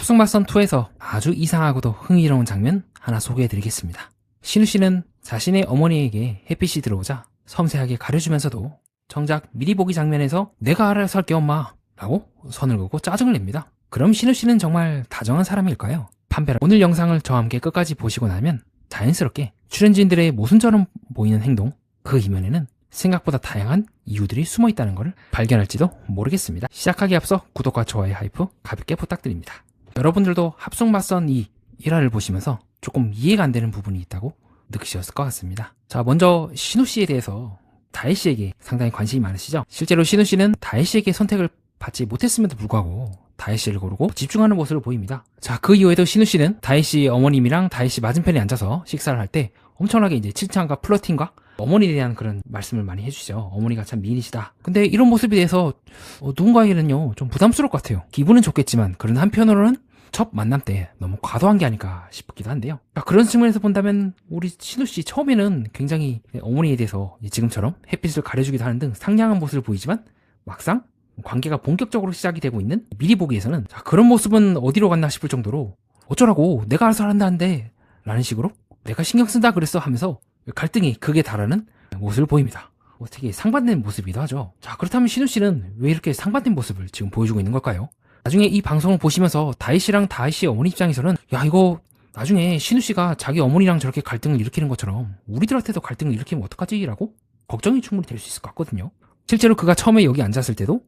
합숙맞선2에서 아주 이상하고도 흥미로운 장면 하나 소개해드리겠습니다. 신우씨는 자신의 어머니에게 햇빛이 들어오자 섬세하게 가려주면서도 정작 미리 보기 장면에서 내가 알아서 할게 엄마 라고 선을 그고 짜증을 냅니다. 그럼 신우씨는 정말 다정한 사람일까요? 판별한 오늘 영상을 저와 함께 끝까지 보시고 나면 자연스럽게 출연진들의 모순처럼 보이는 행동, 그 이면에는 생각보다 다양한 이유들이 숨어있다는 것을 발견할지도 모르겠습니다. 시작하기에 앞서 구독과 좋아요 하이프 가볍게 부탁드립니다. 여러분들도 합숙맞선 2 1화를 보시면서 조금 이해가 안 되는 부분이 있다고 느끼셨을 것 같습니다. 자, 먼저 신우씨에 대해서 다혜씨에게 상당히 관심이 많으시죠? 실제로 신우씨는 다혜씨에게 선택을 받지 못했음에도 불구하고 다혜씨를 고르고 집중하는 모습을 보입니다. 자, 그 이후에도 신우씨는 다혜씨 어머님이랑 다혜씨 맞은편에 앉아서 식사를 할 때 엄청나게 이제 칭찬과 플러팅과 어머니에 대한 그런 말씀을 많이 해주시죠. 어머니가 참 미인이시다. 근데 이런 모습에 대해서 누군가에게는요 좀 부담스러울 것 같아요. 기분은 좋겠지만 그런 한편으로는 첫 만남 때 너무 과도한 게 아닐까 싶기도 한데요. 그런 측면에서 본다면 우리 신우씨 처음에는 굉장히 어머니에 대해서 지금처럼 햇빛을 가려주기도 하는 등 상냥한 모습을 보이지만 막상 관계가 본격적으로 시작이 되고 있는 미리 보기에서는 그런 모습은 어디로 갔나 싶을 정도로 어쩌라고 내가 알아서 한다는데 라는 식으로 내가 신경 쓴다 그랬어 하면서 갈등이 극에 달하는 모습을 보입니다. 되게 상반된 모습이기도 하죠. 자, 그렇다면 신우씨는 왜 이렇게 상반된 모습을 지금 보여주고 있는 걸까요? 나중에 이 방송을 보시면서 다혜씨랑 다혜씨 어머니 입장에서는 야, 이거 나중에 신우씨가 자기 어머니랑 저렇게 갈등을 일으키는 것처럼 우리들한테도 갈등을 일으키면 어떡하지? 라고 걱정이 충분히 될 수 있을 것 같거든요. 실제로 그가 처음에 여기 앉았을 때도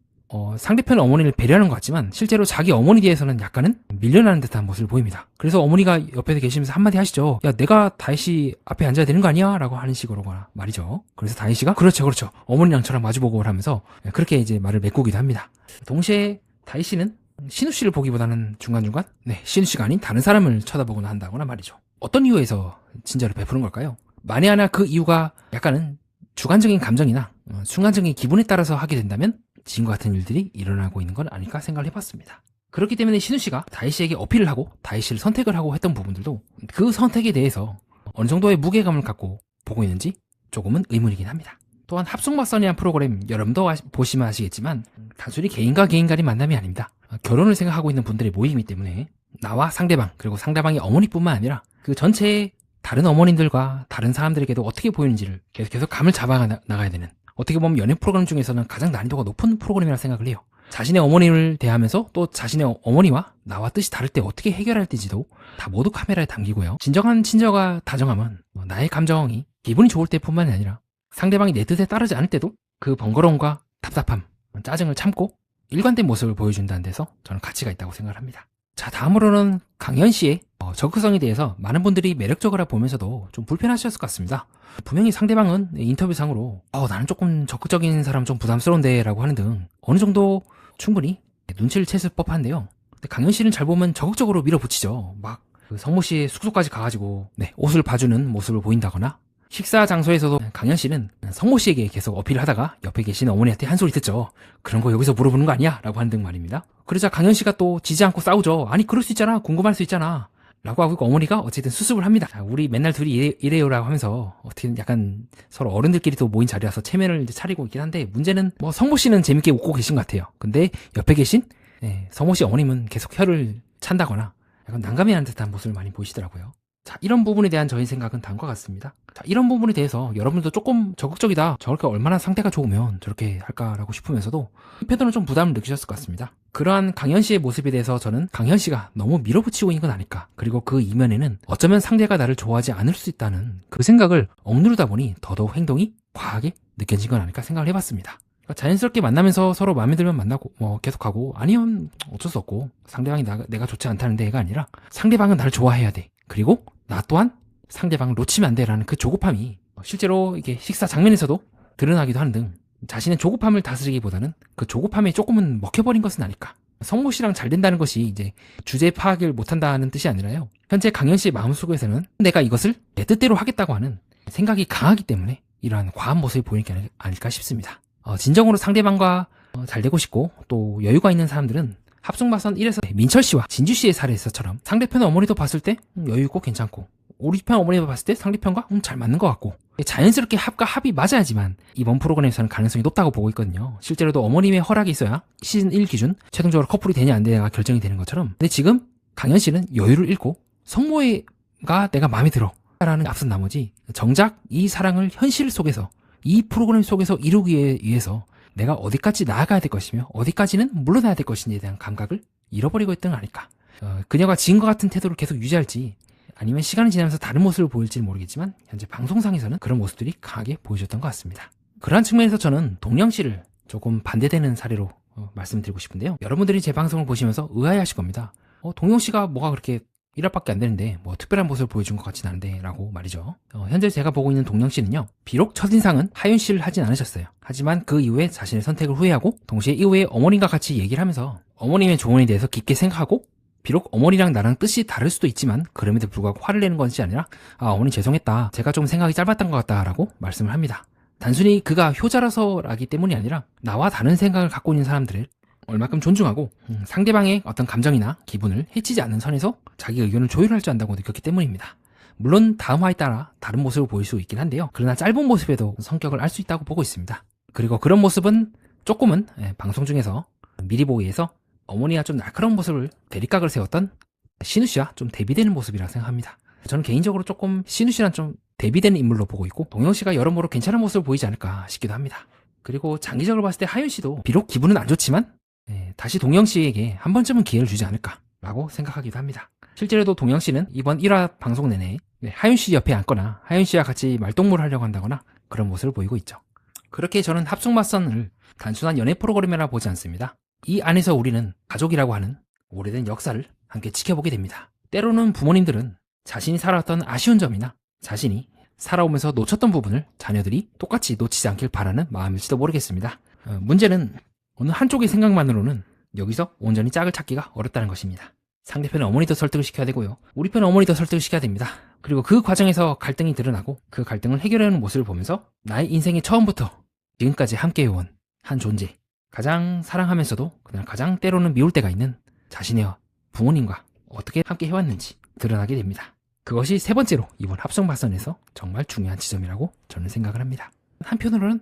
상대편 어머니를 배려하는 것 같지만 실제로 자기 어머니에 대해서는 약간은 밀려나는 듯한 모습을 보입니다. 그래서 어머니가 옆에 계시면서 한마디 하시죠. 야, 내가 다혜씨 앞에 앉아야 되는 거 아니야? 라고 하는 식으로 말이죠. 그래서 다혜씨가 그렇죠 어머니랑 저랑 마주보고 하면서 그렇게 이제 말을 메꾸기도 합니다. 동시에 다혜씨는 신우씨를 보기보다는 중간중간 신우씨가 아닌 다른 사람을 쳐다보거나 한다거나 말이죠. 어떤 이유에서 진짜로 베푸는 걸까요? 만에 하나 그 이유가 약간은 주관적인 감정이나 순간적인 기분에 따라서 하게 된다면 지금과 같은 일들이 일어나고 있는 건 아닐까 생각을 해봤습니다. 그렇기 때문에 신우씨가 다혜씨에게 어필을 하고 다혜씨를 선택을 하고 했던 부분들도 그 선택에 대해서 어느 정도의 무게감을 갖고 보고 있는지 조금은 의문이긴 합니다. 또한 합숙맞선이라는 프로그램 여러분도 보시면 아시겠지만 단순히 개인과 개인 간의 만남이 아닙니다. 결혼을 생각하고 있는 분들의 모임이기 때문에 나와 상대방 그리고 상대방의 어머니뿐만 아니라 그 전체의 다른 어머님들과 다른 사람들에게도 어떻게 보이는지를 계속 감을 잡아 나가야 되는, 어떻게 보면 연애 프로그램 중에서는 가장 난이도가 높은 프로그램이라고 생각을 해요. 자신의 어머니를 대하면서 또 자신의 어머니와 나와 뜻이 다를 때 어떻게 해결할 때지도 다 모두 카메라에 담기고요. 진정한 친절과 다정함은 나의 감정이 기분이 좋을 때뿐만이 아니라 상대방이 내 뜻에 따르지 않을 때도 그 번거로움과 답답함, 짜증을 참고 일관된 모습을 보여준다는 데서 저는 가치가 있다고 생각을 합니다. 자, 다음으로는 강현씨의 적극성에 대해서 많은 분들이 매력적이라 보면서도 좀 불편하셨을 것 같습니다. 분명히 상대방은 인터뷰상으로 나는 조금 적극적인 사람 좀 부담스러운데 라고 하는 등 어느 정도 충분히 눈치를 챘을 법한데요. 근데 강현씨는 잘 보면 적극적으로 밀어붙이죠. 막 그 성모씨의 숙소까지 가가지고 옷을 봐주는 모습을 보인다거나, 식사 장소에서도 강현씨는 성모씨에게 계속 어필을 하다가 옆에 계신 어머니한테 한 소리 듣죠. 그런 거 여기서 물어보는 거 아니야? 라고 하는 등 말입니다. 그러자 강현씨가 또 지지 않고 싸우죠. 아니 그럴 수 있잖아, 궁금할 수 있잖아 라고 하고 어머니가 어쨌든 수습을 합니다. 자, 우리 맨날 둘이 이래요라고 하면서 어떻게 약간 서로 어른들끼리 또 모인 자리라서 체면을 이제 차리고 있긴 한데, 문제는 성모씨는 재밌게 웃고 계신 것 같아요. 근데 옆에 계신 성모씨 어머님은 계속 혀를 찬다거나 약간 난감해하는 듯한 모습을 많이 보이시더라고요. 자, 이런 부분에 대한 저희 생각은 다음과 같습니다. 자, 이런 부분에 대해서 여러분들도 조금 적극적이다, 저렇게 얼마나 상태가 좋으면 저렇게 할까라고 싶으면서도 한편으로는 좀 부담을 느끼셨을 것 같습니다. 그러한 강현씨의 모습에 대해서 저는 강현씨가 너무 밀어붙이고 있는 건 아닐까, 그리고 그 이면에는 어쩌면 상대가 나를 좋아하지 않을 수 있다는 그 생각을 억누르다 보니 더더욱 행동이 과하게 느껴진 건 아닐까 생각을 해봤습니다. 자연스럽게 만나면서 서로 마음에 들면 만나고 계속하고, 아니면 어쩔 수 없고 상대방이 내가 좋지 않다는 데가 아니라 상대방은 나를 좋아해야 돼, 그리고 나 또한 상대방을 놓치면 안 돼라는 그 조급함이 실제로 이게 식사 장면에서도 드러나기도 하는 등 자신의 조급함을 다스리기보다는 그 조급함에 조금은 먹혀버린 것은 아닐까. 성모씨랑 잘 된다는 것이 이제 주제 파악을 못한다는 뜻이 아니라요, 현재 강현씨의 마음속에서는 내가 이것을 내 뜻대로 하겠다고 하는 생각이 강하기 때문에 이러한 과한 모습이 보이는 게 아닐까 싶습니다. 진정으로 상대방과 잘 되고 싶고 또 여유가 있는 사람들은 합숙맞선 1에서 민철씨와 진주씨의 사례에서처럼 상대편 어머니도 봤을 때 여유있고 괜찮고, 우리 편 어머니도 봤을 때 상대편과 잘 맞는 것 같고, 자연스럽게 합과 합이 맞아야지만 이번 프로그램에서는 가능성이 높다고 보고 있거든요. 실제로도 어머님의 허락이 있어야 시즌 1 기준 최종적으로 커플이 되냐 안 되냐가 결정이 되는 것처럼. 근데 지금 강현 씨는 여유를 잃고 성모가 내가 마음에 들어 라는 앞선 나머지 정작 이 사랑을 현실 속에서 이 프로그램 속에서 이루기 위해서 내가 어디까지 나아가야 될 것이며 어디까지는 물러나야 될 것인지에 대한 감각을 잃어버리고 있던 거 아닐까. 그녀가 지금과 같은 태도를 계속 유지할지 아니면 시간이 지나면서 다른 모습을 보일지는 모르겠지만 현재 방송상에서는 그런 모습들이 강하게 보여줬던 것 같습니다. 그러한 측면에서 저는 동영 씨를 조금 반대되는 사례로 말씀드리고 싶은데요. 여러분들이 제 방송을 보시면서 의아해하실 겁니다. 동영 씨가 뭐가 그렇게 1화밖에 안 되는데 뭐 특별한 모습을 보여준 것 같진 않은데 라고 말이죠. 현재 제가 보고 있는 동영 씨는요, 비록 첫인상은 하윤 씨를 하진 않으셨어요. 하지만 그 이후에 자신의 선택을 후회하고 동시에 이후에 어머님과 같이 얘기를 하면서 어머님의 조언에 대해서 깊게 생각하고 비록 어머니랑 나랑 뜻이 다를 수도 있지만 그럼에도 불구하고 화를 내는 것이 아니라 어머니 죄송했다, 제가 좀 생각이 짧았던 것 같다 라고 말씀을 합니다. 단순히 그가 효자라서라기 때문이 아니라 나와 다른 생각을 갖고 있는 사람들을 얼마큼 존중하고 상대방의 어떤 감정이나 기분을 해치지 않는 선에서 자기 의견을 조율할 줄 안다고 느꼈기 때문입니다. 물론 다음 화에 따라 다른 모습을 보일 수 있긴 한데요. 그러나 짧은 모습에도 성격을 알 수 있다고 보고 있습니다. 그리고 그런 모습은 조금은 방송 중에서 미리 보기에서 어머니와 좀 날카로운 모습을 대립각을 세웠던 신우 씨와 좀 대비되는 모습이라 생각합니다. 저는 개인적으로 조금 신우 씨랑 좀 대비되는 인물로 보고 있고 동영 씨가 여러모로 괜찮은 모습을 보이지 않을까 싶기도 합니다. 그리고 장기적으로 봤을 때 하윤 씨도 비록 기분은 안 좋지만 다시 동영 씨에게 한 번쯤은 기회를 주지 않을까라고 생각하기도 합니다. 실제로도 동영 씨는 이번 1화 방송 내내 하윤 씨 옆에 앉거나 하윤 씨와 같이 말동무를 하려고 한다거나 그런 모습을 보이고 있죠. 그렇게 저는 합숙맞선을 단순한 연애 프로그램이라 보지 않습니다. 이 안에서 우리는 가족이라고 하는 오래된 역사를 함께 지켜보게 됩니다. 때로는 부모님들은 자신이 살아왔던 아쉬운 점이나 자신이 살아오면서 놓쳤던 부분을 자녀들이 똑같이 놓치지 않길 바라는 마음일지도 모르겠습니다. 문제는 어느 한쪽의 생각만으로는 여기서 온전히 짝을 찾기가 어렵다는 것입니다. 상대편 어머니도 설득을 시켜야 되고요. 우리 편 어머니도 설득을 시켜야 됩니다. 그리고 그 과정에서 갈등이 드러나고 그 갈등을 해결하는 모습을 보면서 나의 인생의 처음부터 지금까지 함께해온 한 존재, 가장 사랑하면서도 그날 가장 때로는 미울 때가 있는 자신의 부모님과 어떻게 함께 해왔는지 드러나게 됩니다. 그것이 세 번째로 이번 합성발선에서 정말 중요한 지점이라고 저는 생각을 합니다. 한편으로는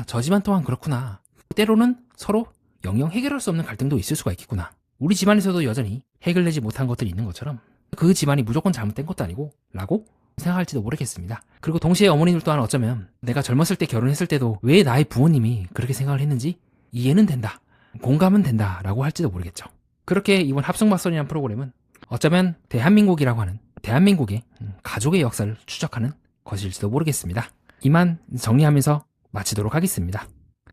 저 집안 또한 그렇구나. 때로는 서로 영영 해결할 수 없는 갈등도 있을 수가 있겠구나. 우리 집안에서도 여전히 해결되지 못한 것들이 있는 것처럼 그 집안이 무조건 잘못된 것도 아니고 라고 생각할지도 모르겠습니다. 그리고 동시에 어머니들 또한 어쩌면 내가 젊었을 때 결혼했을 때도 왜 나의 부모님이 그렇게 생각을 했는지 이해는 된다, 공감은 된다 라고 할지도 모르겠죠. 그렇게 이번 합성맞선이라는 프로그램은 어쩌면 대한민국이라고 하는 대한민국의 가족의 역사를 추적하는 것일지도 모르겠습니다. 이만 정리하면서 마치도록 하겠습니다.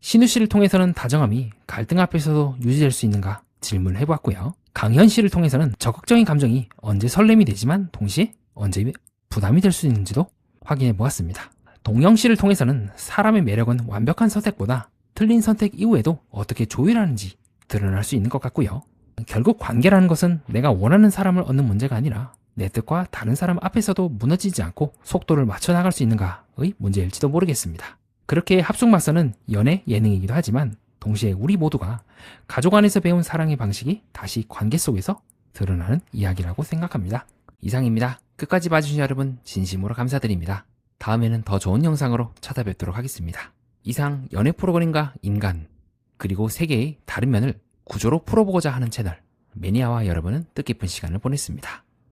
신우 씨를 통해서는 다정함이 갈등 앞에서도 유지될 수 있는가 질문을 해보았고요. 강현 씨를 통해서는 적극적인 감정이 언제 설렘이 되지만 동시에 언제 부담이 될 수 있는지도 확인해 보았습니다. 동영 씨를 통해서는 사람의 매력은 완벽한 선택보다 틀린 선택 이후에도 어떻게 조율하는지 드러날 수 있는 것 같고요. 결국 관계라는 것은 내가 원하는 사람을 얻는 문제가 아니라 내 뜻과 다른 사람 앞에서도 무너지지 않고 속도를 맞춰 나갈 수 있는가의 문제일지도 모르겠습니다. 그렇게 합숙맞선은 연애 예능이기도 하지만 동시에 우리 모두가 가족 안에서 배운 사랑의 방식이 다시 관계 속에서 드러나는 이야기라고 생각합니다. 이상입니다. 끝까지 봐주신 여러분 진심으로 감사드립니다. 다음에는 더 좋은 영상으로 찾아뵙도록 하겠습니다. 이상 연애 프로그램과 인간 그리고 세계의 다른 면을 구조로 풀어보고자 하는 채널 매니아와 여러분은 뜻깊은 시간을 보냈습니다.